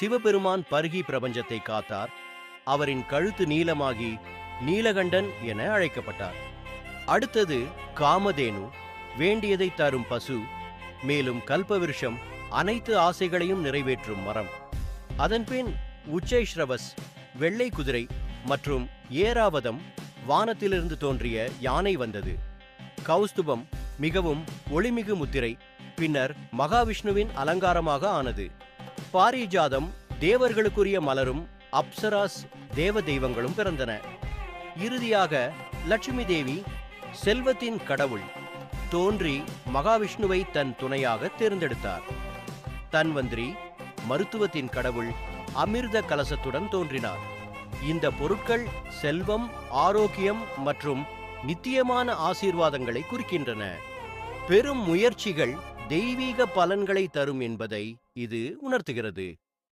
சிவபெருமான் பருகி பிரபஞ்சத்தை காத்தார். அவரின் கழுத்து நீளமாகி நீலகண்டன் என அழைக்கப்பட்டார். அடுத்தது காமதேனு, வேண்டியதை தரும் பசு. மேலும் கல்பவிருஷம், அனைத்து ஆசைகளையும் நிறைவேற்றும் மரம். அதன்பின் உச்சைஸ்ரவஸ், வெள்ளை குதிரை மற்றும் ஏராவதம், வானத்திலிருந்து தோன்றிய யானை வந்தது. கௌஸ்துபம், மிகவும் ஒளிமிகு முத்திரை, பின்னர் மகாவிஷ்ணுவின் அலங்காரமாக ஆனது. பாரிஜாதம், தேவர்களுக்குரிய மலரும் அப்சராஸ், தேவ தெய்வங்களும் பிறந்தன. இறுதியாக லட்சுமி தேவி, செல்வத்தின் கடவுள், தோன்றி மகாவிஷ்ணுவை தன் துணையாக தேர்ந்தெடுத்தார். தன்வந்திரி, மருத்துவத்தின் கடவுள், அமிர்த கலசத்துடன் தோன்றினார். இந்த பொருட்கள் செல்வம், ஆரோக்கியம் மற்றும் நித்தியமான ஆசீர்வாதங்களை குறிக்கின்றன. பெரும் முயற்சிகள் தெய்வீக பலன்களை தரும் என்பதை இது உணர்த்துகிறது.